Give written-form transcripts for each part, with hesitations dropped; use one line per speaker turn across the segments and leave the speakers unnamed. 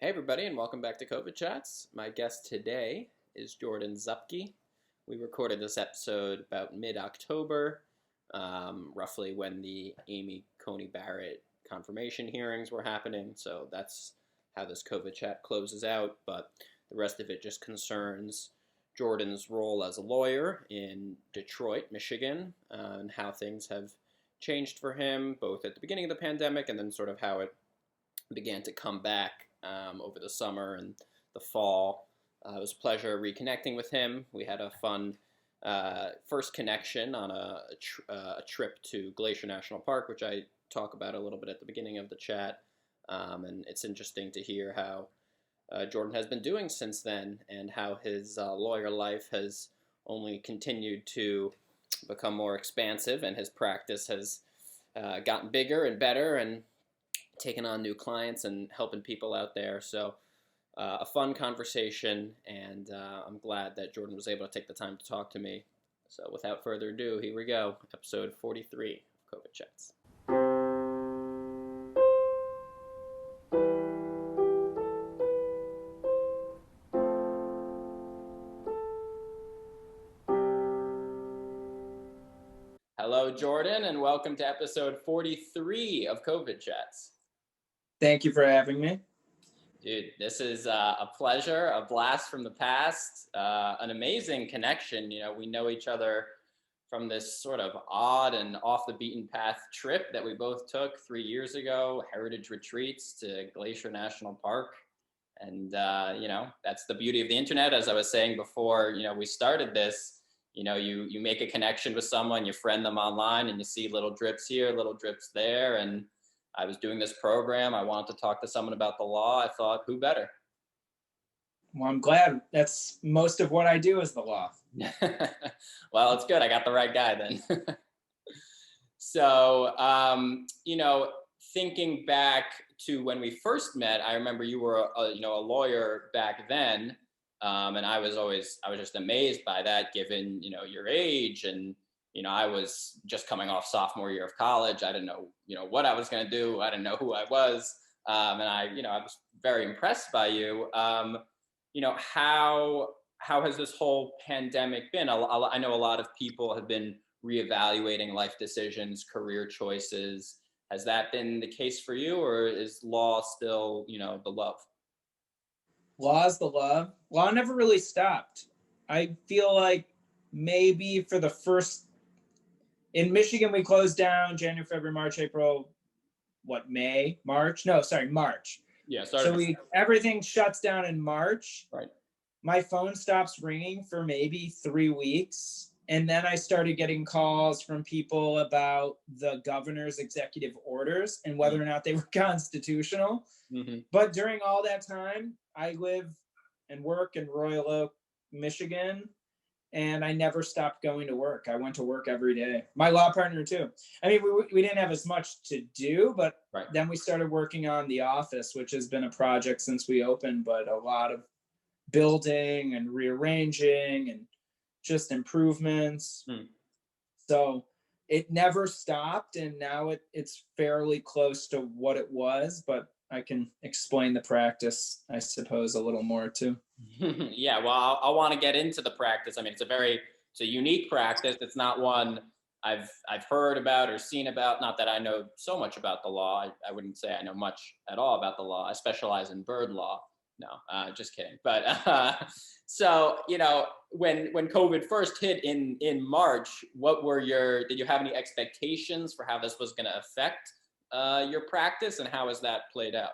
Hey everybody, and welcome back to COVID Chats. My guest today is Jordan Zuppke. We recorded this episode about mid-October, roughly when the Coney Barrett confirmation hearings were happening. So that's how this COVID Chat closes out. But the rest of it just concerns Jordan's role as a lawyer in Detroit, Michigan, and how things have changed for him, both at the beginning of the pandemic and then sort of how it began to come back over the summer and the fall. It was a pleasure reconnecting with him. We had a fun first connection on a trip to Glacier National Park, which I talk about a little bit at the beginning of the chat. And it's interesting to hear how Jordan has been doing since then and how his lawyer life has only continued to become more expansive, and his practice has gotten bigger and better and taking on new clients and helping people out there. So a fun conversation, and I'm glad that Jordan was able to take the time to talk to me. So without further ado, here we go, episode 43 of COVID Chats. Hello, Jordan, and welcome to episode 43 of COVID Chats.
Thank you for having me.
Dude, this is a pleasure, a blast from the past, an amazing connection. You know, we know each other from this sort of odd and off the beaten path trip that we both took 3 years ago, heritage retreats to Glacier National Park. And, you know, that's the beauty of the internet. As I was saying before, you know, we started this, you know, you make a connection with someone, you friend them online, and you see little drips here, little drips there. And I was doing this program. I wanted to talk to someone about the law. I thought, who better?
Well, I'm glad. That's most of what I do is the law.
Well, it's good. I got the right guy then. So, you know, thinking back to when we first met, I remember you were, a lawyer back then. And I was just amazed by that, given, you know, your age. And you know, I was just coming off sophomore year of college. I didn't know, you know, what I was going to do. I didn't know who I was. And I was very impressed by you. You know, how has this whole pandemic been? I know a lot of people have been reevaluating life decisions, career choices. Has that been the case for you, or is law still, you know, the love?
Law is the love. Law never really stopped. I feel like maybe for the first, in Michigan, we closed down January, February, March, April, March.
Yeah.
So everything shuts down in March.
Right.
My phone stops ringing for maybe 3 weeks. And then I started getting calls from people about the governor's executive orders and whether or not they were constitutional.
Mm-hmm.
But during all that time, I live and work in Royal Oak, Michigan. And I never stopped going to work. I went to work every day. My law partner too. I mean, we didn't have as much to do, but
right.
Then we started working on the office, which has been a project since we opened, but a lot of building and rearranging and just improvements. So it never stopped, and now it's fairly close to what it was, but I can explain the practice, I suppose, a little more too.
Yeah, well, I want to get into the practice. I mean, it's a unique practice. It's not one I've heard about or seen about. Not that I know so much about the law. I wouldn't say I know much at all about the law. I specialize in bird law. No, just kidding. But so, you know, when COVID first hit in March, did you have any expectations for how this was going to affect your practice, and how has that played out?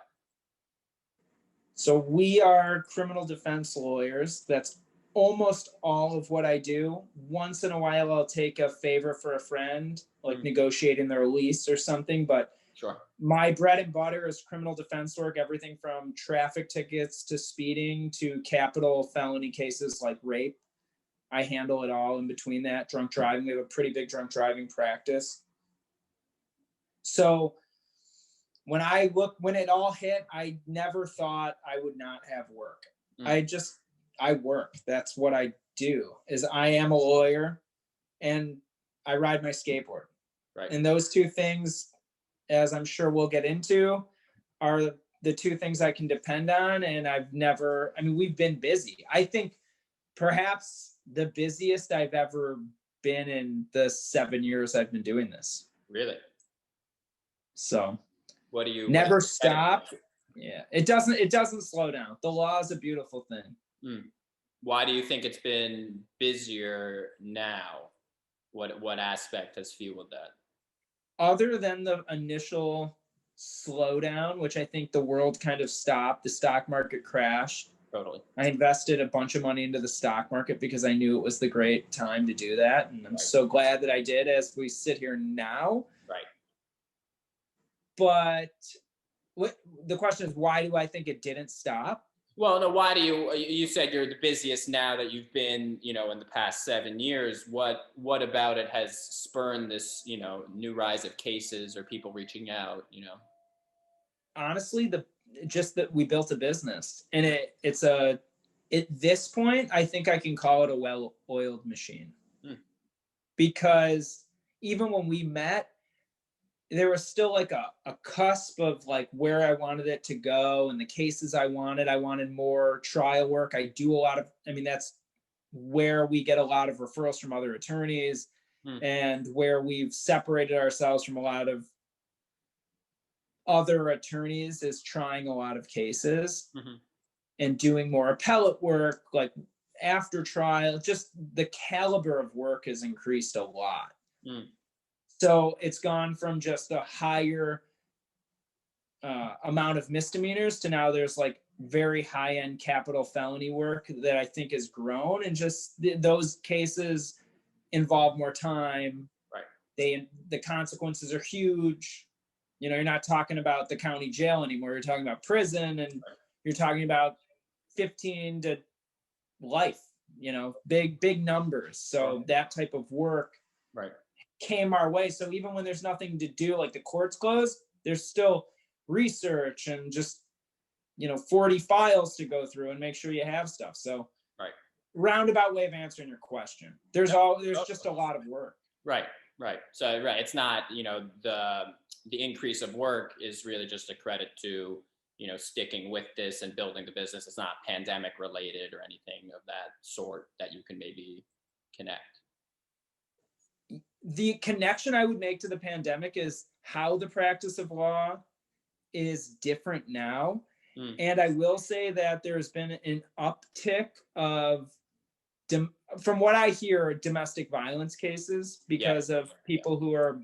So we are criminal defense lawyers. That's almost all of what I do. Once in a while, I'll take a favor for a friend, like negotiating their lease or something. But
sure,
my bread and butter is criminal defense work, everything from traffic tickets to speeding to capital felony cases like rape. I handle it all in between that. Drunk driving, we have a pretty big drunk driving practice. So when it all hit, I never thought I would not have work. I work. That's what I do. Is I am a lawyer and I ride my skateboard.
Right.
And those two things, as I'm sure we'll get into, are the two things I can depend on. And we've been busy. I think perhaps the busiest I've ever been in the 7 years I've been doing this.
Really?
So
what do you
never stop. Yeah, it doesn't slow down. The law is a beautiful thing.
Why do you think it's been busier now? What aspect has fueled that?
Other than the initial slowdown, which I think the world kind of stopped, the stock market crashed.
Totally.
I invested a bunch of money into the stock market because I knew it was the great time to do that. And I'm so glad that I did as we sit here now.
Right.
But the question is, why do I think it didn't stop?
Well, no, why do you said you're the busiest now that you've been, in the past 7 years. What about it has spurred this, new rise of cases or people reaching out,
Honestly, just that we built a business, and at this point, I think I can call it a well-oiled machine. Because even when we met, there was still like a cusp of like where I wanted it to go and the cases I wanted more trial work. That's where we get a lot of referrals from other attorneys and where we've separated ourselves from a lot of other attorneys is trying a lot of cases and doing more appellate work, like after trial. Just the caliber of work has increased a lot. So it's gone from just a higher amount of misdemeanors to now there's like very high-end capital felony work that I think has grown, and just those cases involve more time. Right. The consequences are huge. You're not talking about the county jail anymore. You're talking about prison, and you're talking about 15 to life. Big numbers. So that type of work. Right. Came our way. So even when there's nothing to do, like the court's closed, there's still research and just 40 files to go through and make sure you have stuff. So roundabout way of answering your question. There's just a lot of work. Right.
So it's not the increase of work is really just a credit to sticking with this and building the business. It's not pandemic related or anything of that sort that you can maybe connect.
The connection I would make to the pandemic is how the practice of law is different now. And I will say that there's been an uptick of, from what I hear, domestic violence cases because of people who are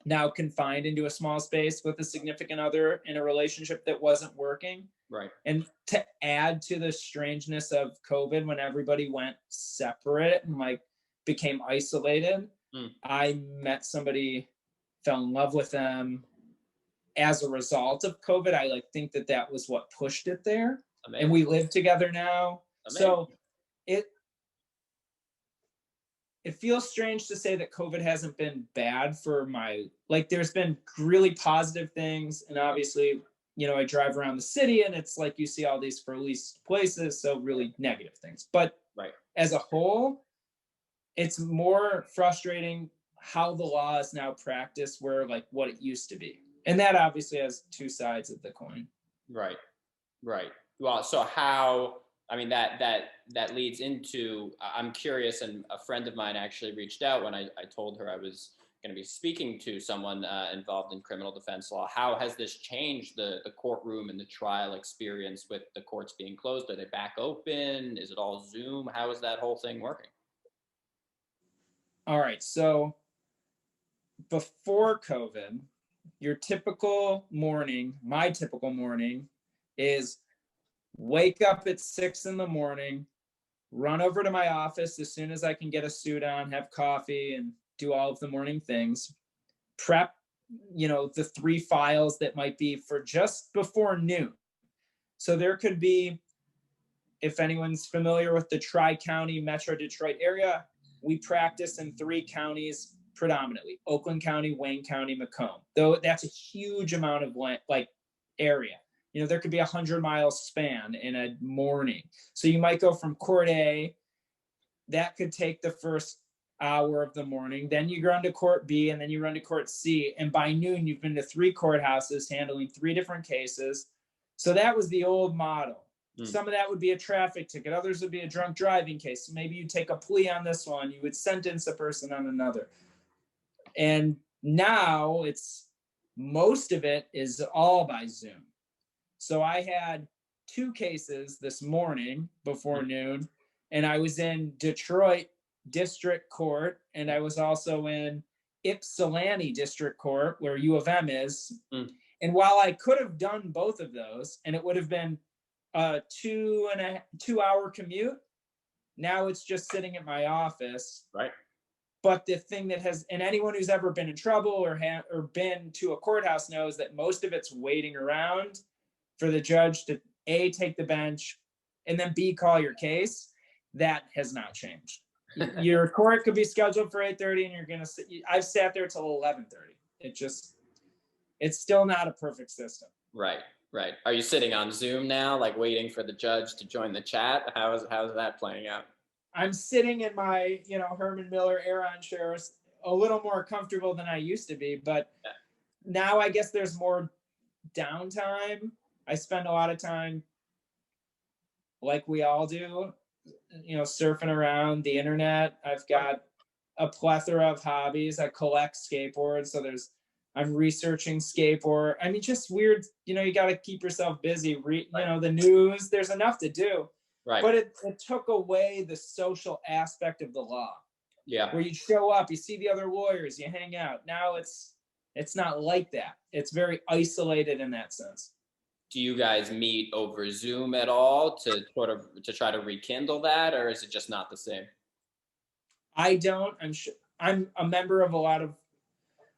now confined into a small space with a significant other in a relationship that wasn't working. Right. And to add to the strangeness of COVID, when everybody went separate and became isolated, I met somebody, fell in love with them as a result of COVID. I think that was what pushed it there. Amazing. And we live together now. Amazing. So it feels strange to say that COVID hasn't been bad for there's been really positive things. And obviously, I drive around the city and it's like you see all these police places. So really negative things. But as a whole, it's more frustrating how the law is now practiced where what it used to be. And that obviously has two sides of the coin. Right. Well, so how, that leads into, I'm curious, and a friend of mine actually reached out when I told her I was going to be speaking to someone involved in criminal defense law. How has this changed the courtroom and the trial experience with the courts being closed? Are they back open? Is it all Zoom? How is that whole thing working? All right. So before COVID, your typical morning, my typical morning is wake up at 6 a.m, run over to my office as soon as I can get a suit on, have coffee and do all of the morning things, prep, the 3 files that might be for just before noon. So there could be, if anyone's familiar with the Tri-County Metro Detroit area, we practice in 3 counties predominantly: Oakland County, Wayne County, Macomb. Though that's a huge amount of area. There could be 100-mile span in a morning. So you might go from court A, that could take the first hour of the morning. Then you run to court B, and then you run to court C. And by noon, you've been to 3 courthouses handling 3 different cases. So that was the old model. Some of that would be a traffic ticket. Others would be a drunk driving case. So maybe you take a plea on this one. You would sentence a person on another. And now most of it is all by Zoom. So I had 2 cases this morning before noon, and I was in Detroit District Court, and I was also in Ypsilanti District Court, where U of M is. And while I could have done both of those, and it would have been a 2-hour commute, now it's just sitting at my office.
Right.
But the thing that and anyone who's ever been in trouble or been to a courthouse knows that most of it's waiting around for the judge to A, take the bench, and then B, call your case. That has not changed. Your court could be scheduled for 8:30 and you're going to sit. I've sat there till 11:30. It's still not a perfect system.
Right. Are you sitting on Zoom now, like waiting for the judge to join the chat? How's that playing out?
I'm sitting in my, Herman Miller Aeron chair, a little more comfortable than I used to be, but now I guess there's more downtime. I spend a lot of time, like we all do, surfing around the internet. I've got a plethora of hobbies. I collect skateboards, so I'm researching skateboard. I mean, just weird, you got to keep yourself busy. The news, there's enough to do.
Right.
But it took away the social aspect of the law.
Yeah.
Where you show up, you see the other lawyers, you hang out. Now it's not like that. It's very isolated in that sense.
Do you guys meet over Zoom at all to try to rekindle that, or is it just not the same?
I don't. I'm a member of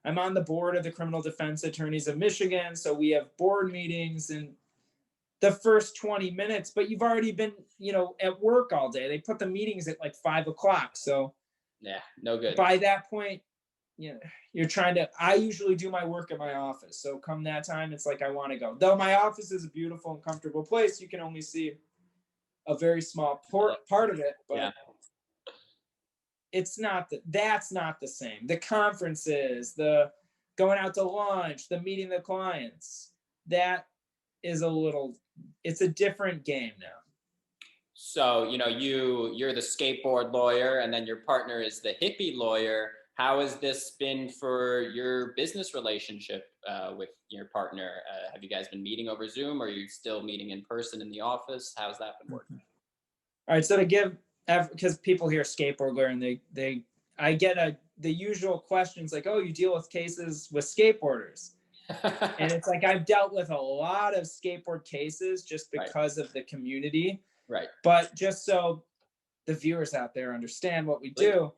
I'm on the board of the Criminal Defense Attorneys of Michigan, so we have board meetings and the first 20 minutes, but you've already been, at work all day. They put the meetings at like 5 o'clock. So
yeah, no good.
By that point, I usually do my work at my office. So come that time, it's like, I want to go. Though my office is a beautiful and comfortable place, you can only see a very small part of it, but that's not the same. The conferences, the going out to lunch, the meeting the clients, that is it's a different game now.
So, you're the skateboard lawyer and then your partner is the hippie lawyer. How has this been for your business relationship with your partner? Have you guys been meeting over Zoom, or are you still meeting in person in the office? How's that been working?
All right. So because people hear skateboard lawyer and I get the usual questions like, oh, you deal with cases with skateboarders. And it's like, I've dealt with a lot of skateboard cases just because of the community.
Right.
But just so the viewers out there understand what we do,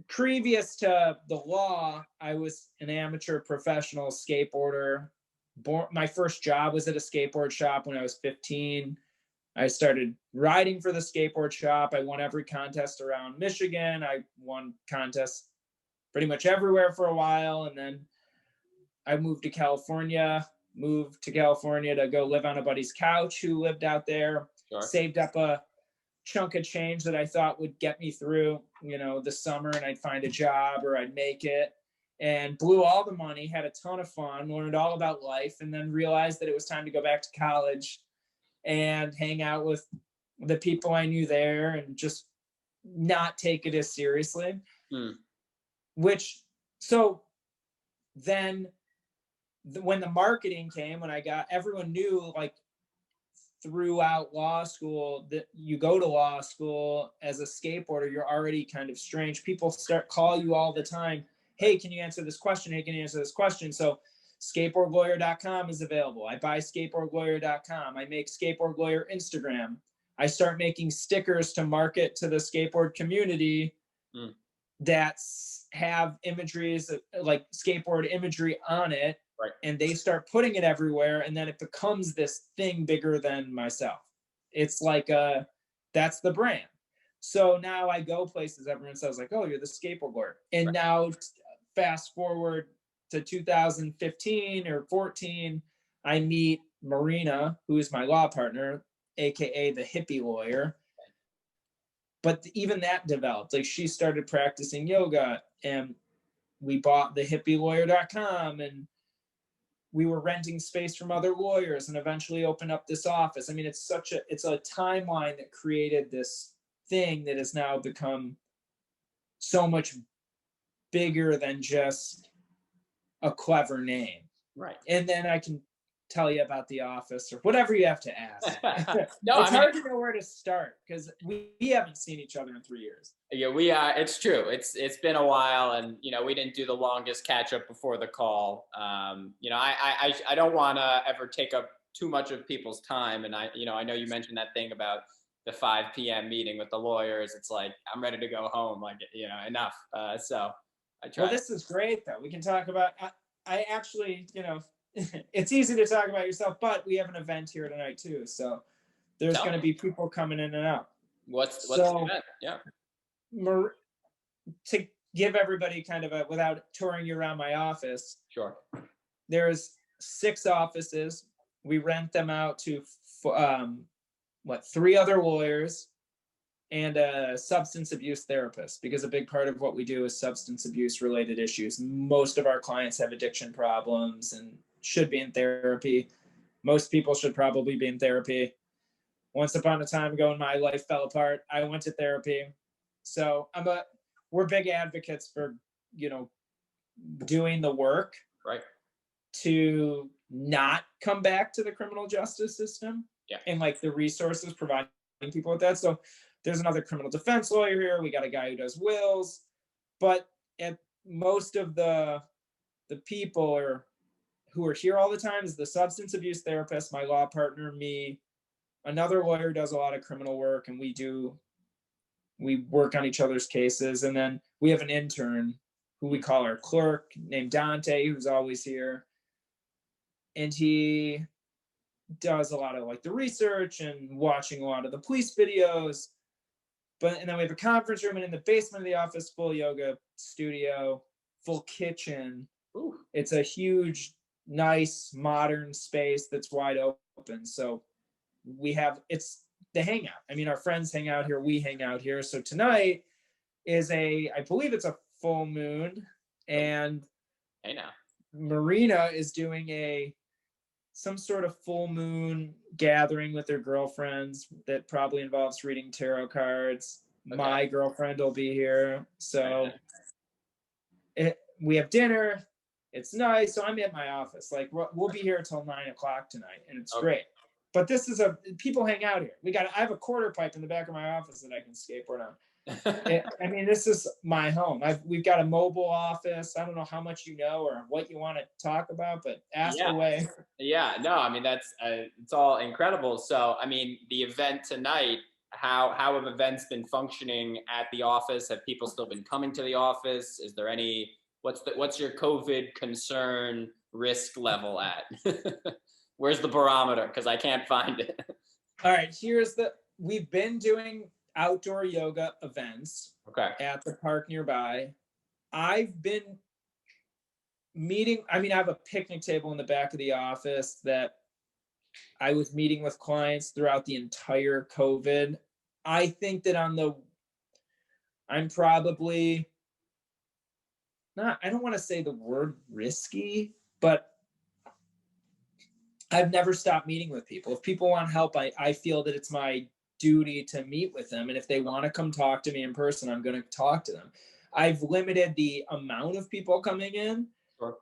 previous to the law, I was an amateur professional skateboarder. My first job was at a skateboard shop when I was 15. I started riding for the skateboard shop. I won every contest around Michigan. I won contests pretty much everywhere for a while. And then I moved to California to go live on a buddy's couch who lived out there. Sure. Saved up a chunk of change that I thought would get me through, the summer, and I'd find a job or I'd make it, and blew all the money, had a ton of fun, learned all about life, and then realized that it was time to go back to college and hang out with the people I knew there and just not take it as seriously. So then when the marketing came, when everyone knew, like, throughout law school, that you go to law school as a skateboarder, you're already kind of strange. People call you all the time. Hey, can you answer this question? Hey, can you answer this question? So skateboardlawyer.com is available. I buy skateboardlawyer.com. I make Skateboard Lawyer Instagram. I start making stickers to market to the skateboard community that have imageries like skateboard imagery on it. Right. And they start putting it everywhere, and then it becomes this thing bigger than myself. It's like that's the brand. So now I go places, everyone says like, oh, you're the skateboard lawyer. And now fast forward to 2015 or 14, I meet Marina, who is my law partner, aka the hippie lawyer. But even that developed. Like, she started practicing yoga, and we bought the hippielawyer.com, and we were renting space from other lawyers and eventually opened up this office. I mean, it's a timeline that created this thing that has now become so much bigger than just a clever name.
Right.
And then I can tell you about the office or whatever you have to ask.
No,
it's hard to know where to start because we haven't seen each other in 3 years.
Yeah, it's true. It's been a while, and we didn't do the longest catch up before the call. I don't want to ever take up too much of people's time, and I know you mentioned that thing about the 5 p.m. meeting with the lawyers. It's like I'm ready to go home. Like enough. So I try.
Well, this is great though. We can talk about. I actually, it's easy to talk about yourself, but we have an event here tonight too. So there's going to be people coming in and out.
What's the event? Yeah.
To give everybody kind of without touring you around my office.
Sure.
There's 6 offices. We rent them out to 3 other lawyers and a substance abuse therapist, because a big part of what we do is substance abuse related issues. Most of our clients have addiction problems and should be in therapy. Most people should probably be in therapy. Once upon a time ago, when my life fell apart, I went to therapy. So we're big advocates for, doing the work,
right,
to not come back to the criminal justice system.
Yeah.
And like the resources providing people with that. So there's another criminal defense lawyer here. We got a guy who does wills, but at most of the people who are here all the time is the substance abuse therapist, my law partner, me. Another lawyer does a lot of criminal work, and we work on each other's cases. And then we have an intern who we call our clerk, named Dante, who's always here. And he does a lot of like the research and watching a lot of the police videos. And then we have a conference room, and in the basement of the office, full yoga studio, full kitchen.
Ooh.
It's a huge, nice, modern space that's wide open. So it's the hangout. I mean, our friends hang out here. We hang out here. So tonight is I believe it's a full moon, and
hey now,
Marina is doing some sort of full moon gathering with their girlfriends that probably involves reading tarot cards. Okay. My girlfriend will be here. So we have dinner. It's nice. So I'm at my office. Like we'll be here till 9:00 tonight, and it's great. But this is people hang out here. I have a quarter pipe in the back of my office that I can skateboard on. I mean, this is my home. We've got a mobile office. I don't know how much you know or what you want to talk about, but ask away.
Yeah, no, I mean, that's it's all incredible. So, I mean, the event tonight, how have events been functioning at the office? Have people still been coming to the office? Is there what's your COVID concern risk level at? Where's the barometer? Because I can't find it.
All right, we've been doing outdoor yoga events at the park nearby. I've been meeting, I have a picnic table in the back of the office that I was meeting with clients throughout the entire COVID. I think that I'm probably I don't want to say the word risky, but I've never stopped meeting with people. If people want help, I feel that it's my duty to meet with them. And if they want to come talk to me in person, I'm going to talk to them. I've limited the amount of people coming in,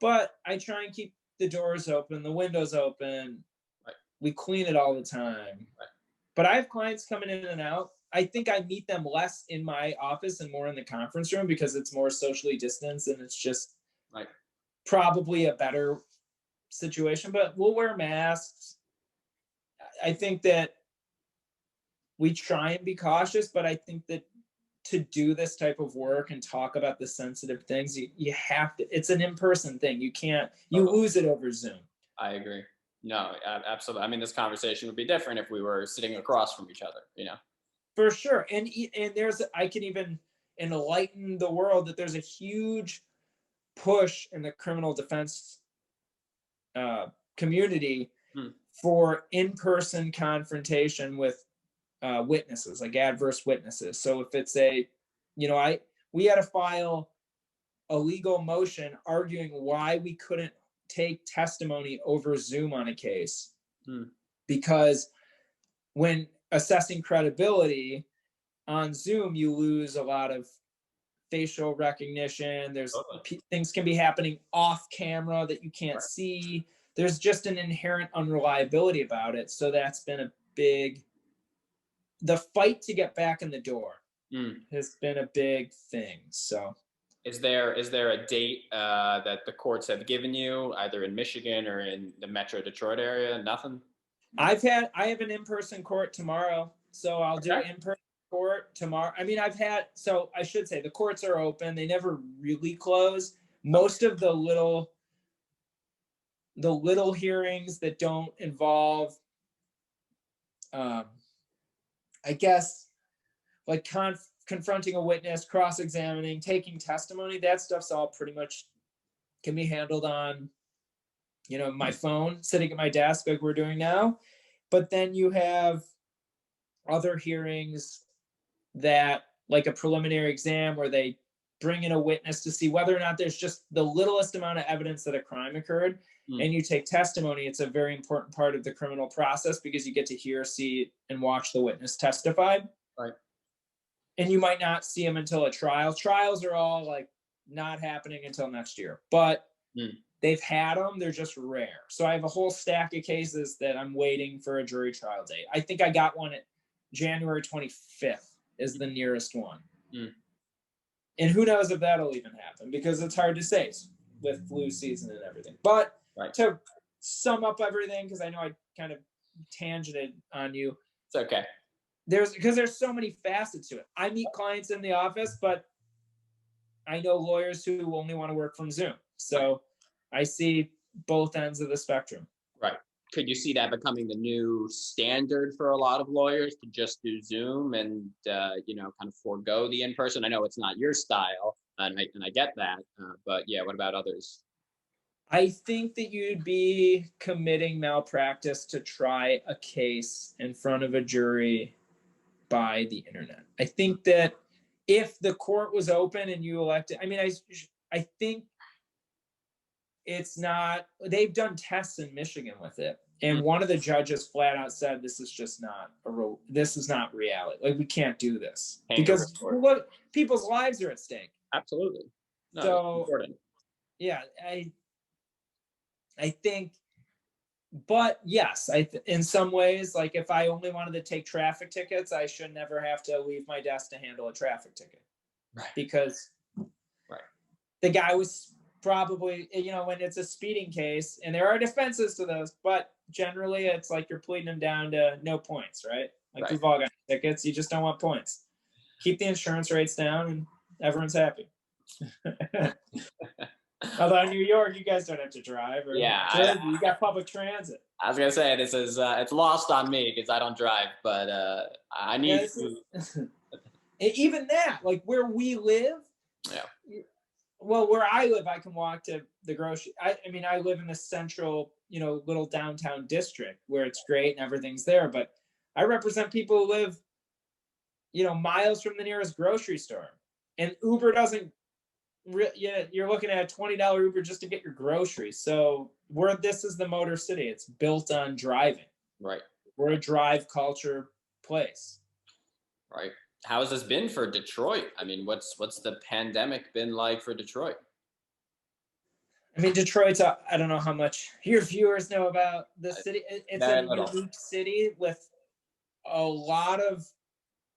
but I try and keep the doors open, the windows open. Right. We clean it all the time. Right. But I have clients coming in and out. I think I meet them less in my office and more in the conference room because it's more socially distanced, and it's just probably a better situation, but we'll wear masks. I think that we try and be cautious, but I think that to do this type of work and talk about the sensitive things, you have to, it's an in-person thing. You lose it over Zoom.
I agree. No, absolutely. I mean, this conversation would be different if we were sitting across from each other,
For sure. And I can even enlighten the world that there's a huge push in the criminal defense community for in-person confrontation with witnesses, like adverse witnesses. So if it's we had to file a legal motion arguing why we couldn't take testimony over Zoom on a case because when assessing credibility on Zoom, you lose a lot of facial recognition. There's things can be happening off camera that you can't see. There's just an inherent unreliability about it. So that's been the fight to get back in the door has been a big thing. So
is there a date that the courts have given you, either in Michigan or in the Metro Detroit area? Nothing?
I have an in-person court tomorrow. So I'll do in-person court tomorrow. I mean, so I should say the courts are open. They never really close. Most of the little hearings that don't involve, I guess, like confronting a witness, cross-examining, taking testimony, that stuff's all pretty much can be handled on, my phone, sitting at my desk like we're doing now. But then you have other hearings that, like a preliminary exam, where they bring in a witness to see whether or not there's just the littlest amount of evidence that a crime occurred, and you take testimony. It's a very important part of the criminal process because you get to hear, see, and watch the witness testify.
Right.
And you might not see them until a trial. Trials are all like not happening until next year, but they've had them. They're just rare. So I have a whole stack of cases that I'm waiting for a jury trial date. I think I got one at January 25th is the nearest one. And who knows if that'll even happen, because it's hard to say with flu season and everything. But to sum up everything, because I know I kind of tangented on you.
It's okay.
Because there's so many facets to it. I meet clients in the office, but I know lawyers who only want to work from Zoom. So I see both ends of the spectrum.
Right. Could you see that becoming the new standard for a lot of lawyers, to just do Zoom and, kind of forego the in-person? I know it's not your style, and I get that. But yeah, what about others?
I think that you'd be committing malpractice to try a case in front of a jury by the internet. I think that if the court was open and you elected, I think it's not, they've done tests in Michigan with it. And one of the judges flat out said, this is just not this is not reality. Like, we can't do this because look, people's lives are at stake.
Absolutely. No,
so
important.
Yeah, I think, but yes, in some ways, like if I only wanted to take traffic tickets, I should never have to leave my desk to handle a traffic ticket.
Right.
Because the guy was probably, when it's a speeding case, and there are defenses to those, but generally it's like you're pleading them down to no points, right? Like we've all got tickets, you just don't want points. Keep the insurance rates down and everyone's happy. Although in New York, you guys don't have to drive. Or Jersey, you got public transit.
I was gonna say, this is it's lost on me because I don't drive, but I need to.
Even that, like where we live. Yeah. Well, where I live, I can walk to the grocery. I live in the central, little downtown district where it's great and everything's there. But I represent people who live, miles from the nearest grocery store, and Uber doesn't. You're looking at a $20 Uber just to get your groceries. So this is the Motor City. It's built on driving.
Right.
We're a drive culture place.
Right. How has this been for Detroit? I mean, what's the pandemic been like for Detroit?
Detroit's I don't know how much your viewers know about the city. It's a unique city with a lot of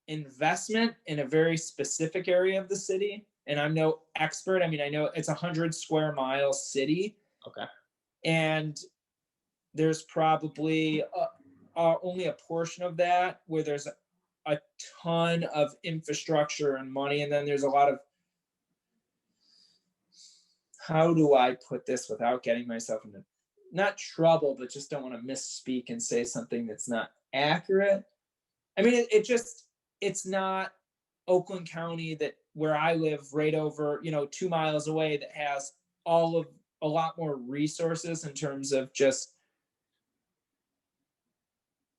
investment in a very specific area of the city. And I'm no expert. I know it's 100 square mile city.
Okay.
And there's probably only a portion of that where there's a ton of infrastructure and money. And then there's a lot of, how do I put this without getting myself into not trouble, but just don't want to misspeak and say something that's not accurate. It's not Oakland County where I live right over, 2 miles away, that has a lot more resources in terms of just,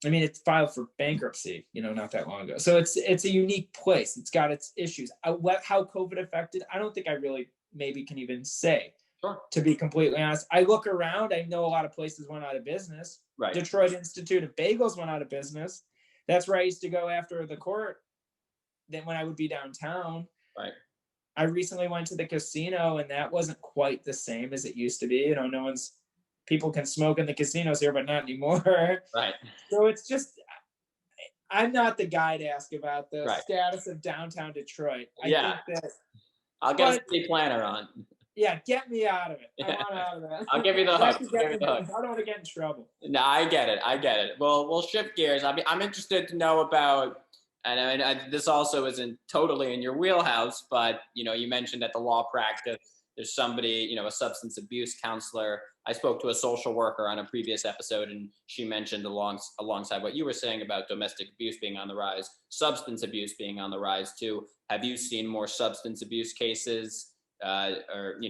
it filed for bankruptcy, not that long ago. So it's a unique place. It's got its issues. How COVID affected, I don't think I really maybe can even say.
Sure.
To be completely honest, I look around, I know a lot of places went out of business.
Right.
Detroit Institute of Bagels went out of business. That's where I used to go after the court. Then when I would be downtown.
Right.
I recently went to the casino, and that wasn't quite the same as it used to be. You know, people can smoke in the casinos here, but not anymore.
Right.
So it's just, I'm not the guy to ask about the
Right.
status of downtown Detroit. I
Yeah.
think that
I'll get a city planner on.
Yeah, get me out of it.
Yeah.
I want out of that.
I'll give you the hook.
I don't want to get in trouble.
No, I get it. Well, we'll shift gears. I'm interested to know about, and this also isn't totally in your wheelhouse, but you mentioned at the law practice, there's somebody, a substance abuse counselor. I spoke to a social worker on a previous episode, and she mentioned alongside what you were saying about domestic abuse being on the rise, substance abuse being on the rise too. Have you seen more substance abuse cases? Or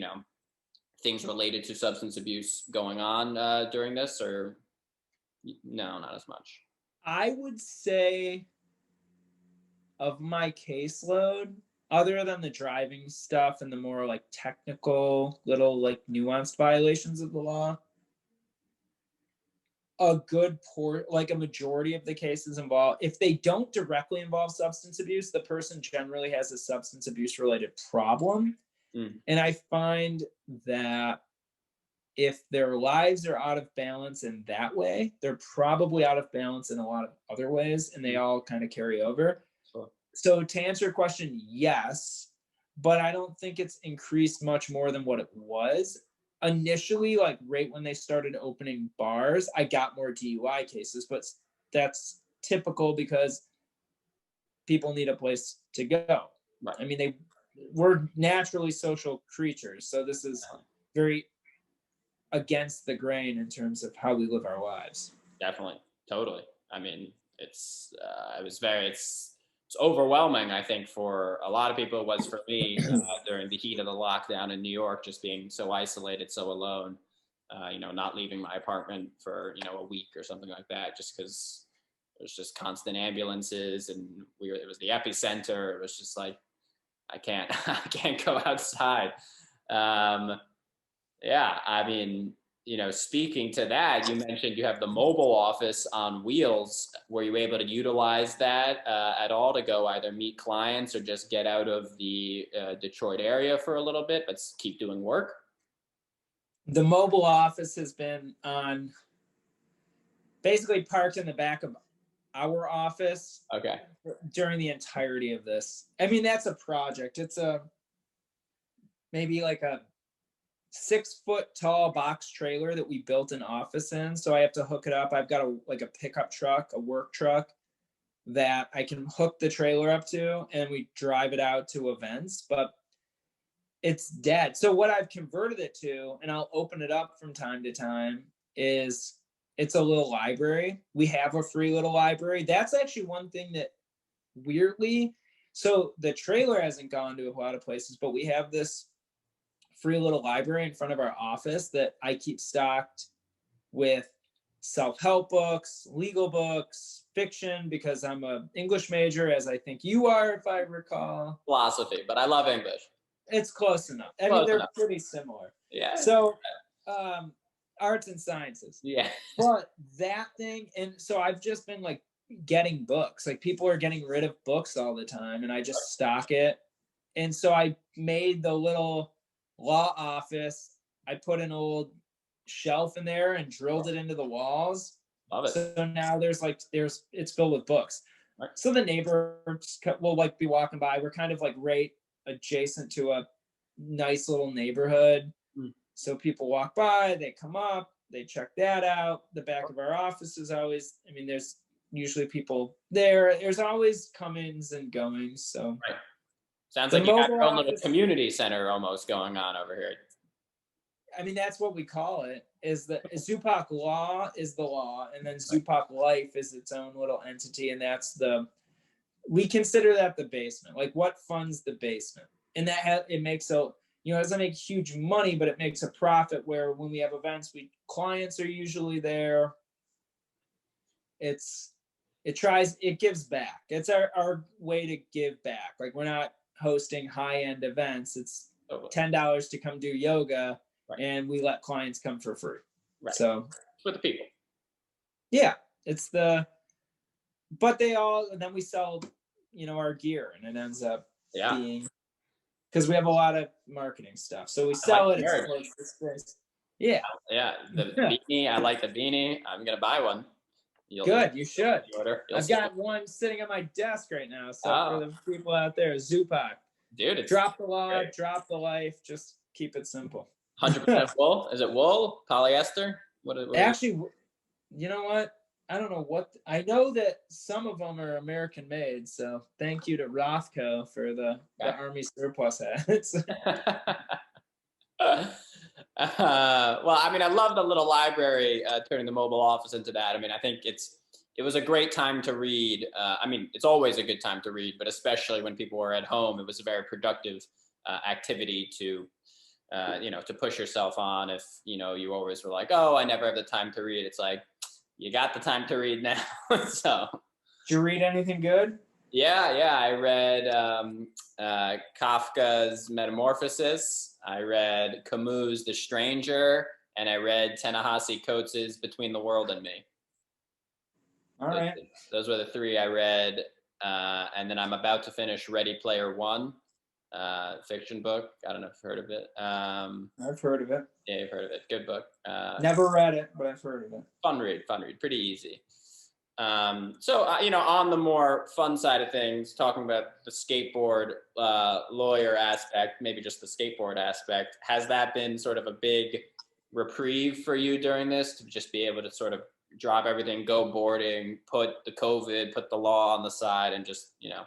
things related to substance abuse going on during this, or no, not as much?
I would say of my caseload, other than the driving stuff and the more like technical little like nuanced violations of the law, a majority of the cases involve, if they don't directly involve substance abuse, the person generally has a substance abuse related problem. And I find that if their lives are out of balance in that way, they're probably out of balance in a lot of other ways, and they all kind of carry over.
Sure.
So to answer your question, yes, but I don't think it's increased much more than what it was. Initially, like right when they started opening bars, I got more DUI cases, but that's typical because people need a place to go.
Right.
I mean, we're naturally social creatures, so this is very against the grain in terms of how we live our lives.
Definitely, totally. I mean, it's overwhelming. I think for a lot of people, it was for me during the heat of the lockdown in New York, just being so isolated, so alone. Not leaving my apartment for a week or something like that, just because there's just constant ambulances, and it was the epicenter. It was just like, I can't go outside. Yeah, I mean, speaking to that, you mentioned you have the mobile office on wheels. Were you able to utilize that at all to go either meet clients or just get out of the Detroit area for a little bit, but keep doing work?
The mobile office has been basically parked in the back of our office.
Okay.
During the entirety of this. I mean, that's a project. It's maybe like a 6-foot tall box trailer that we built an office in. So I have to hook it up. I've got a pickup truck, a work truck that I can hook the trailer up to, and we drive it out to events, but it's dead. So what I've converted it to, and I'll open it up from time to time, is it's a little library. We have a free little library. That's actually one thing that weirdly, so the trailer hasn't gone to a lot of places, but we have this free little library in front of our office that I keep stocked with self-help books, legal books, fiction, because I'm an English major, as I think you are, if I recall.
Philosophy, but I love English.
It's close enough. I mean, they're pretty similar.
Yeah.
So, arts and sciences.
Yeah.
But that thing, and so I've just been like getting books. Like people are getting rid of books all the time, and I just stock it. And so I made the little law office. I put an old shelf in there and drilled it into the walls.
Love it.
So now it's filled with books. Right. So the neighbors will like be walking by. We're kind of like right adjacent to a nice little neighborhood. So people walk by, they come up, they check that out. The back of our office is always, I mean, there's usually people there. There's always come-ins and goings. So
right. Sounds like you got your own little community center almost going on over here.
I mean, that's what we call it, is that Zupac Law is the law, and then Zupac Life is its own little entity, and we consider that the basement. Like, what funds the basement? And it makes it doesn't make huge money, but it makes a profit where when we have events, clients are usually there. It gives back. It's our way to give back. Like, we're not hosting high-end events. It's $10 to come do yoga. and we let clients come for free.
Right.
So
for the people.
Yeah, but and then we sell, our gear, and it ends up being, because we have a lot of marketing stuff. So we sell it. It's like this place. Yeah.
Yeah. The beanie. I like the beanie. I'm going to buy one.
Good. You should. I've got one sitting on my desk right now. So for the people out there, Zupac.
Dude, it's
drop the law, great. Drop the life. Just keep it simple.
100% wool. Is it wool? Polyester? What
Actually, you know what? I don't know what. I know that some of them are American made. So thank you to Rothko for the Army surplus hats.
Well, I mean, I love the little library, turning the mobile office into that. I mean, I think it was a great time to read. I mean, it's always a good time to read, but especially when people were at home, it was a very productive activity to push yourself on. If, you always were like, oh, I never have the time to read. It's like, you got the time to read now. So.
Did you read anything good?
Yeah. I read Kafka's Metamorphosis. I read Camus' The Stranger, and I read Ta-Nehisi Coates' Between the World and Me.
All right.
Those were the three I read. And then I'm about to finish Ready Player One, fiction book. I don't know if you've heard of it.
I've heard of it.
Yeah, you've heard of it. Good book.
Never read it, but I've heard of it.
Fun read. Pretty easy. So, on the more fun side of things, talking about the skateboard lawyer aspect, maybe just the skateboard aspect, has that been sort of a big reprieve for you during this, to just be able to sort of drop everything, go boarding, put the law on the side, and just,
Yeah.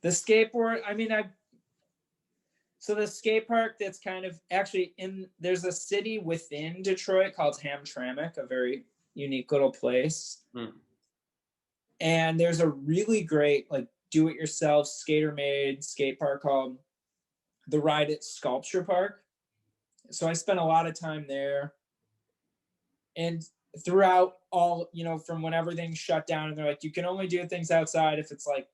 The skateboard, I mean, so the skate park that's kind of actually there's a city within Detroit called Hamtramck, a very unique little place. And there's a really great, like, do-it-yourself skater-made skate park called the Ride It Sculpture Park. So I spent a lot of time there. And throughout all, from when everything shut down, and they're like, you can only do things outside if it's like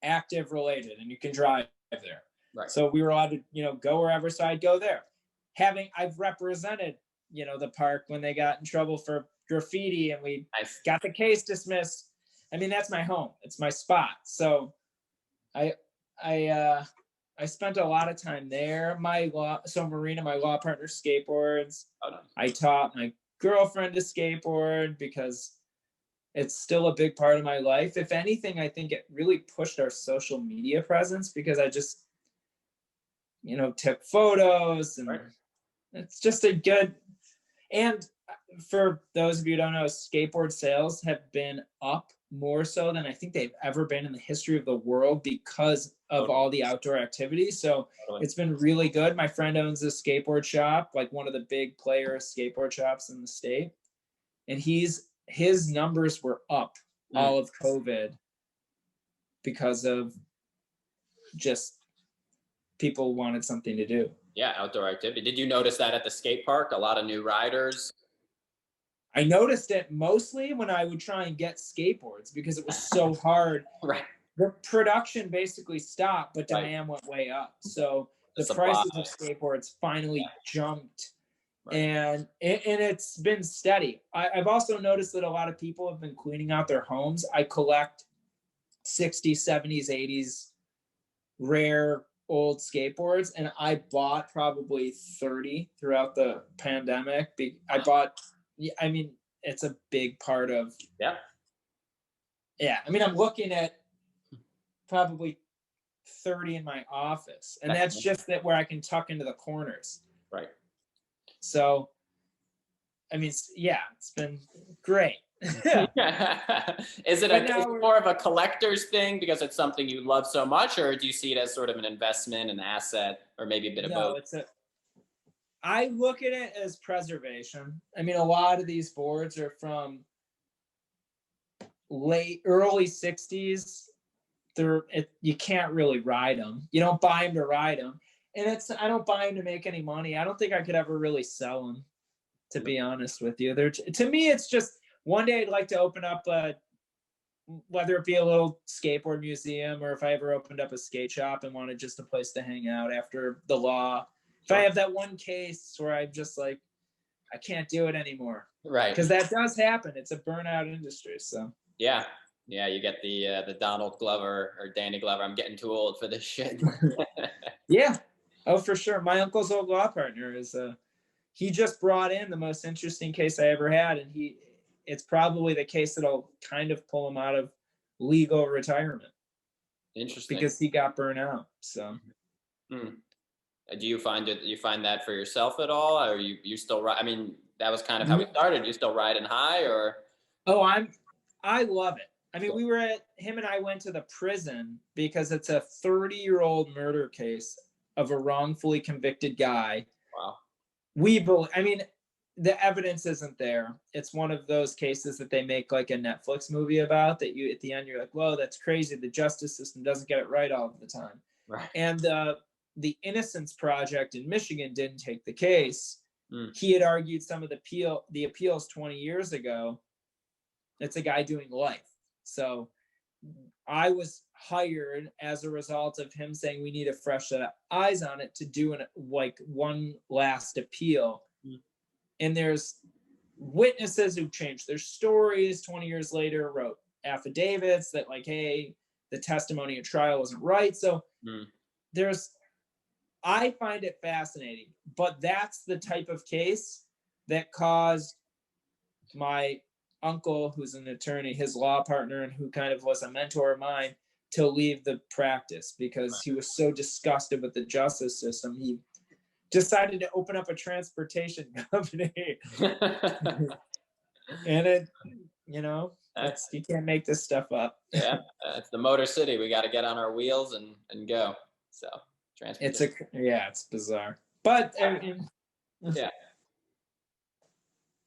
active related and you can drive there.
Right.
So we were allowed to, go wherever, so I'd go there. I've represented, the park when they got in trouble for graffiti, and we got the case dismissed. I mean, that's my home. It's my spot. So I spent a lot of time there. Marina, my law partner, skateboards.
Oh, no.
I taught my girlfriend to skateboard because it's still a big part of my life. If anything, I think it really pushed our social media presence, because I just, took photos, and it's just a good. And for those of you who don't know, skateboard sales have been up more so than I think they've ever been in the history of the world, because of all the outdoor activities. So it's been really good. My friend owns a skateboard shop, like one of the big player skateboard shops in the state. And his numbers were up all of COVID because of just people wanted something to do.
Yeah, outdoor activity. Did you notice that at the skate park? A lot of new riders?
I noticed it mostly when I would try and get skateboards, because it was so hard.
Right.
The production basically stopped, but demand went way up. So the prices of skateboards finally jumped. Right. And it's been steady. I've also noticed that a lot of people have been cleaning out their homes. I collect 60s, 70s, 80s rare old skateboards, and I bought probably 30 throughout the pandemic. I mean, it's a big part of. Yeah. I mean, I'm looking at probably 30 in my office, and that's just that where I can tuck into the corners.
Right.
So, I mean, it's been great.
Is it more of a collector's thing because it's something you love so much, or do you see it as sort of an investment, an asset, or maybe a bit of both?
I look at it as preservation. I mean, a lot of these boards are from early 60s. You can't really ride them. You don't buy them to ride them. And I don't buy them to make any money. I don't think I could ever really sell them, to be honest with you. To me, it's just, one day I'd like to open up a whether it be a little skateboard museum or if I ever opened up a skate shop and wanted just a place to hang out after the law. If I have that one case where I'm just like, I can't do it anymore.
Right.
Because that does happen. It's a burnout industry. So
yeah, you get the Donald Glover or Danny Glover. I'm getting too old for this shit.
Yeah. Oh, for sure. My uncle's old law partner is he just brought in the most interesting case I ever had, and it's probably the case that'll kind of pull him out of legal retirement.
Interesting.
Because he got burnt out. So.
Do you find that for yourself at all, or you still ride? I mean, that was kind of how we started. You still riding high, or?
Oh, I love it. I mean, him and I went to the prison because it's a 30-year-old murder case of a wrongfully convicted guy.
Wow.
I mean, the evidence isn't there. It's one of those cases that they make like a Netflix movie about that at the end, you're like, whoa, that's crazy. The justice system doesn't get it right all of the time.
Right.
And the Innocence Project in Michigan didn't take the case. He had argued some of the appeals 20 years ago. It's a guy doing life. So I was hired as a result of him saying we need a fresh set of eyes on it to do one last appeal. And there's witnesses who changed their stories 20 years later, wrote affidavits that like, hey, the testimony at trial wasn't right. So I find it fascinating, but that's the type of case that caused my uncle, who's an attorney, his law partner, and who kind of was a mentor of mine, to leave the practice because he was so disgusted with the justice system. He decided to open up a transportation company. And it, you can't make this stuff up.
Yeah, it's the Motor City. We got to get on our wheels and go. So
it's bizarre, but
yeah.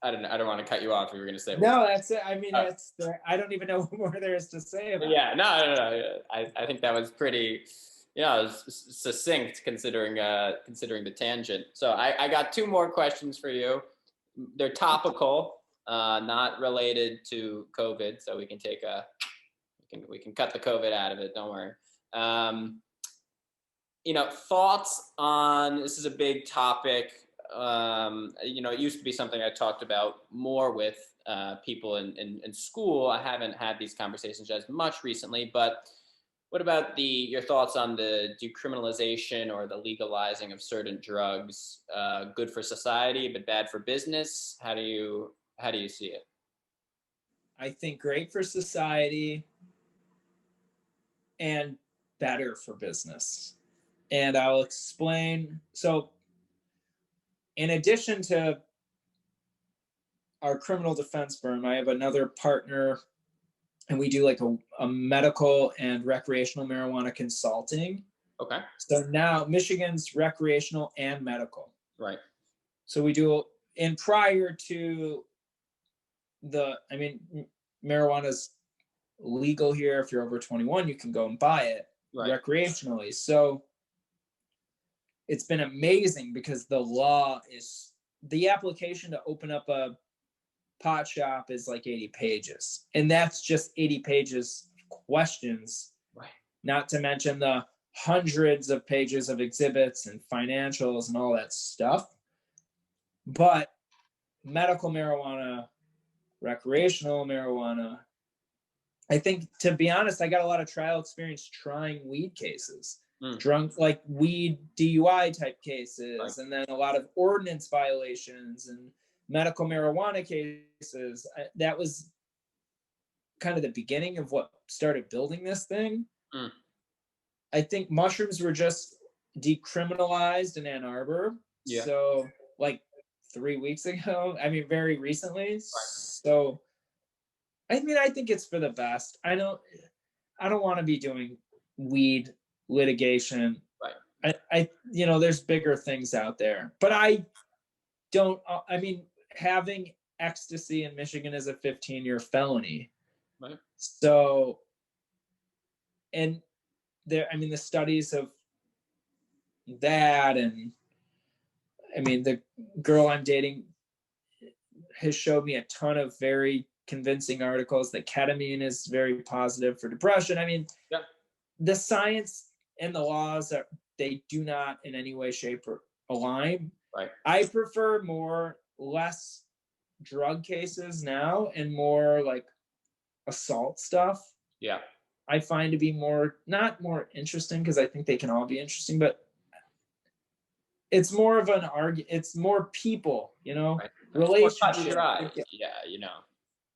I don't want to cut you off. You were going to say
no. That's it. I mean, I don't even know what more there is to say about.
Yeah, no. I think that was pretty, succinct considering the tangent. So I got two more questions for you. They're topical, not related to COVID. So we can we can cut the COVID out of it. Don't worry. Thoughts on, this is a big topic. It used to be something I talked about more with people in school. I haven't had these conversations as much recently, but what about your thoughts on the decriminalization or the legalizing of certain drugs? Good for society, but bad for business? How do you see it?
I think great for society and better for business. And I'll explain. So in addition to our criminal defense firm, I have another partner, and we do like a medical and recreational marijuana consulting.
Okay.
So now Michigan's recreational and medical.
Right.
So we do, and prior to marijuana's legal here. If you're over 21, you can go and buy it recreationally. So it's been amazing because the application to open up a pot shop is like 80 pages. And that's just 80 pages of questions.
Right.
Not to mention the hundreds of pages of exhibits and financials and all that stuff. But medical marijuana, recreational marijuana, I think, to be honest, I got a lot of trial experience trying weed cases. Drunk, like weed DUI type cases, right. And then a lot of ordinance violations and medical marijuana cases. That was kind of the beginning of what started building this thing. I think mushrooms were just decriminalized in Ann Arbor. Yeah. So like 3 weeks ago, very recently. Right. So I think it's for the best. I don't want to be doing weed litigation. Right. There's bigger things out there, but having ecstasy in Michigan is a 15-year felony. Right. So, and the studies of that, and the girl I'm dating has showed me a ton of very convincing articles that ketamine is very positive for depression. I mean,
Yep.
the science and the laws they do not in any way, shape, or align.
Right.
I prefer less drug cases now and more like assault stuff.
Yeah.
I find to be not more interesting, because I think they can all be interesting, but it's more of an argument. It's more people,
Right.
relationship.
Yeah,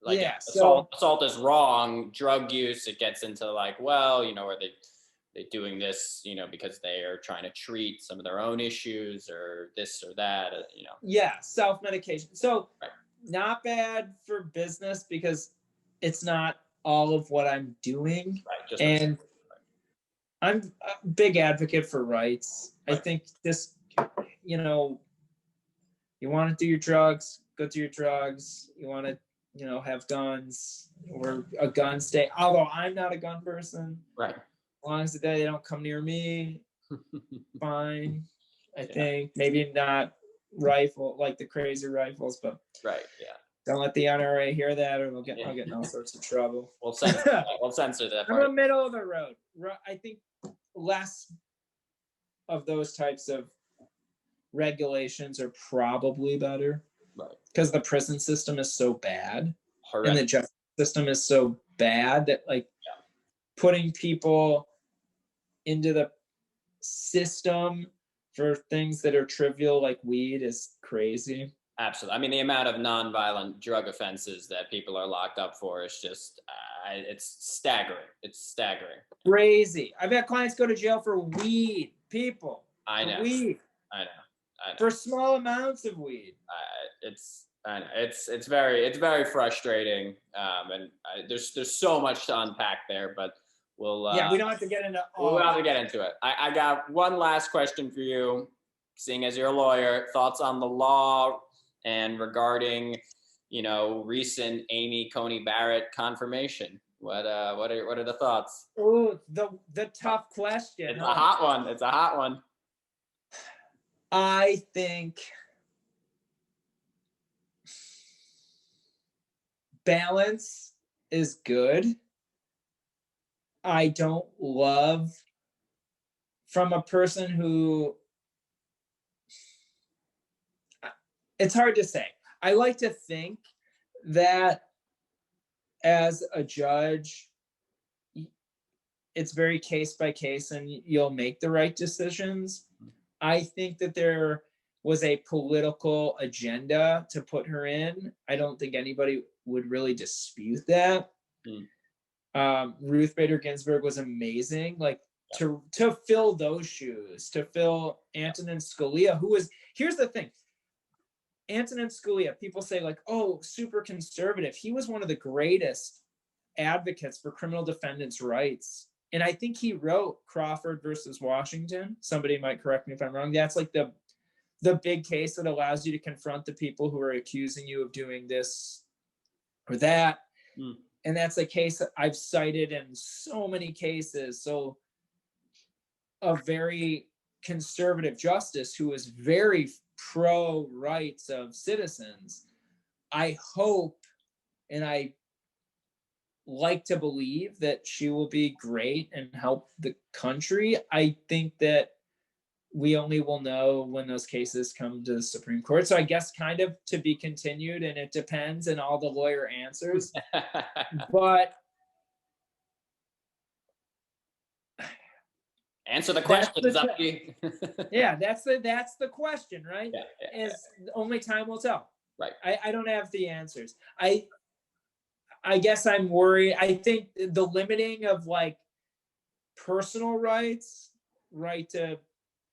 like
Yeah.
assault is wrong. Drug use, it gets into like, well, are they doing this, because they are trying to treat some of their own issues or this or that,
Yeah, self-medication. So
Right.
not bad for business, because it's not all of what I'm doing.
Right.
And I'm a big advocate for rights. Right. I think this, you want to do your drugs, go do your drugs. You want to, have guns, we're a gun state. Although I'm not a gun person.
Right.
As long as they don't come near me, fine. I think maybe not rifle, like the crazy rifles, but
right. Yeah.
Don't let the NRA hear that, or I'll get in all sorts of trouble.
We'll censor that.
I'm in the middle of the road. I think less of those types of regulations are probably better,
right?
Because the prison system is so bad, and the justice system is so bad that putting people into the system for things that are trivial like weed is crazy.
Absolutely. I mean, the amount of nonviolent drug offenses that people are locked up for is just, it's staggering. It's staggering.
Crazy. I've had clients go to jail for weed, people.
I know.
Weed.
I know.
For small amounts of weed.
It's very frustrating. And there's so much to unpack there, but we don't have to get into all. We'll have to get into it. I got one last question for you. Seeing as you're a lawyer, thoughts on the law and regarding, recent Amy Coney Barrett confirmation. What are the thoughts?
Oh, the tough question.
It's a hot one. It's a hot one.
I think balance is good. I don't love, from a person who, it's hard to say. I like to think that as a judge, it's very case by case and you'll make the right decisions. I think that there was a political agenda to put her in. I don't think anybody would really dispute that. Ruth Bader Ginsburg was amazing. To fill those shoes, to fill Antonin Scalia, here's the thing. Antonin Scalia, people say super conservative. He was one of the greatest advocates for criminal defendants' rights. And I think he wrote Crawford versus Washington. Somebody might correct me if I'm wrong. That's the big case that allows you to confront the people who are accusing you of doing this or that. And that's a case that I've cited in so many cases. So a very conservative justice who is very pro rights of citizens. I hope, and I like to believe, that she will be great and help the country. I think that we only will know when those cases come to the Supreme Court. So I guess kind of to be continued, and it depends, and all the lawyer answers. But
answer the question, Zuppke.
Yeah, that's the question, right?
Yeah.
Only time will tell.
Right.
I don't have the answers. I guess I'm worried. I think the limiting of personal rights, right to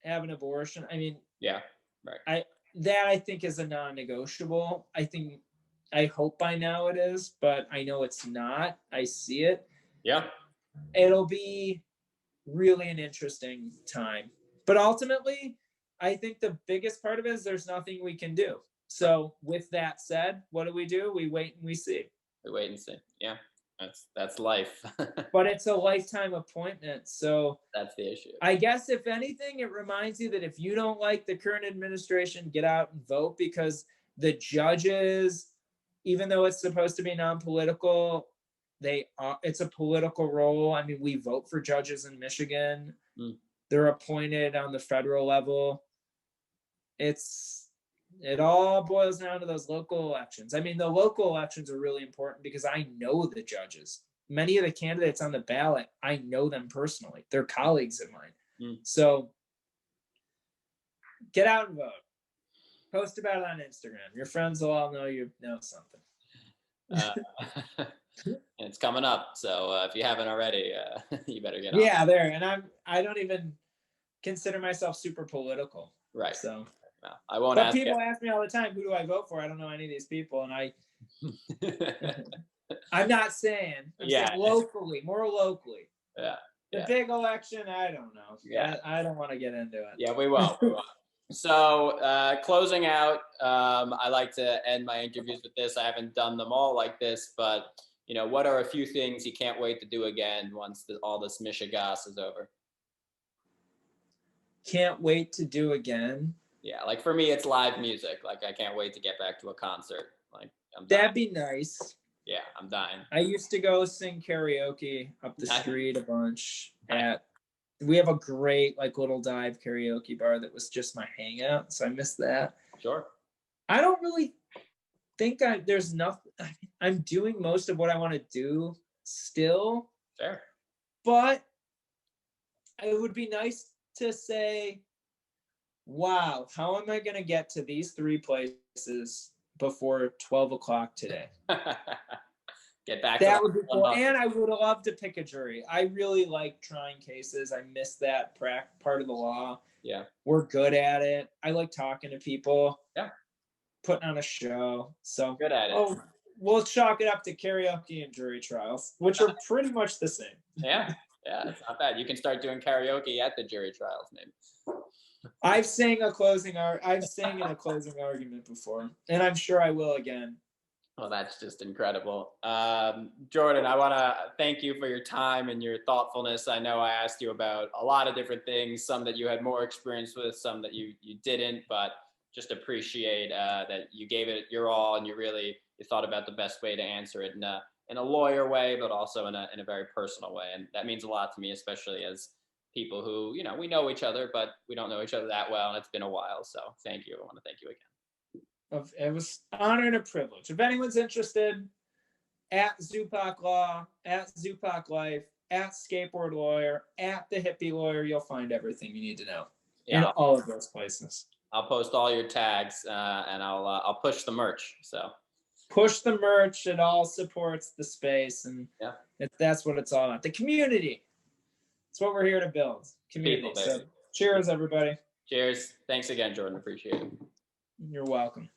have an abortion. I mean,
yeah, right.
I think is a non-negotiable. I hope by now it is, but I know it's not. I see it.
Yeah.
It'll be really an interesting time. But ultimately, I think the biggest part of it is there's nothing we can do. So with that said, what do? We wait and we see.
We wait and see. Yeah, that's life.
But it's a lifetime appointment. So
that's the issue.
I guess if anything, it reminds you that if you don't like the current administration, get out and vote, because the judges, even though it's supposed to be non-political, it's a political role. I mean, we vote for judges in Michigan. They're appointed on the federal level. It all boils down to those local elections. I mean, the local elections are really important because I know the judges. Many of the candidates on the ballot, I know them personally. They're colleagues of mine. So get out and vote. Post about it on Instagram. Your friends will all know you know something.
It's coming up, so if you haven't already, you better get on.
Yeah, there. And I don't even consider myself super political.
Right.
So
no, I won't.
But people ask me all the time, who do I vote for? I don't know any of these people, and I'm not saying. I'm saying locally, more locally.
Yeah.
The big election, I don't know.
Yeah.
I don't want to get into it.
Yeah, we won't. So closing out, I like to end my interviews with this. I haven't done them all like this, but what are a few things you can't wait to do again once all this mishegas is over?
Can't wait to do again.
Yeah, like for me, it's live music. Like I can't wait to get back to a concert. Like
that'd be nice.
Yeah, I'm dying.
I used to go sing karaoke up the street a bunch. We have a great little dive karaoke bar that was just my hangout, so I miss that.
Sure. I
don't really think there's nothing. I'm doing most of what I want to do still.
Fair.
But it would be nice to say, wow, how am I going to get to these 3 places before 12 o'clock today?
Get back.
That would be cool. And I would love to pick a jury. I really like trying cases. I miss that part of the law.
Yeah.
We're good at it. I like talking to people.
Yeah.
Putting on a show. So
good at it.
We'll chalk it up to karaoke and jury trials, which are pretty much the same.
Yeah. Yeah, it's not bad. You can start doing karaoke at the jury trials, maybe.
I've sang in a closing argument before, and I'm sure I will again.
Well, that's just incredible. Jordan, I want to thank you for your time and your thoughtfulness. I know I asked you about a lot of different things, some that you had more experience with, some that you didn't, but just appreciate that you gave it your all and you thought about the best way to answer it in a lawyer way, but also in a very personal way. And that means a lot to me, especially as people who, we know each other, but we don't know each other that well. And it's been a while. So thank you. I want to thank you again.
It was an honor and a privilege. If anyone's interested, at Zupac Law, at Zupac Life, at Skateboard Lawyer, at the Hippie Lawyer, you'll find everything you need to know in all of those places.
I'll post all your tags and I'll push the merch. So
push the merch. It all supports the space, and that's what it's all about. The community. It's what we're here to build. Community.
People,
so cheers, everybody.
Cheers. Thanks again, Jordan. Appreciate it.
You're welcome.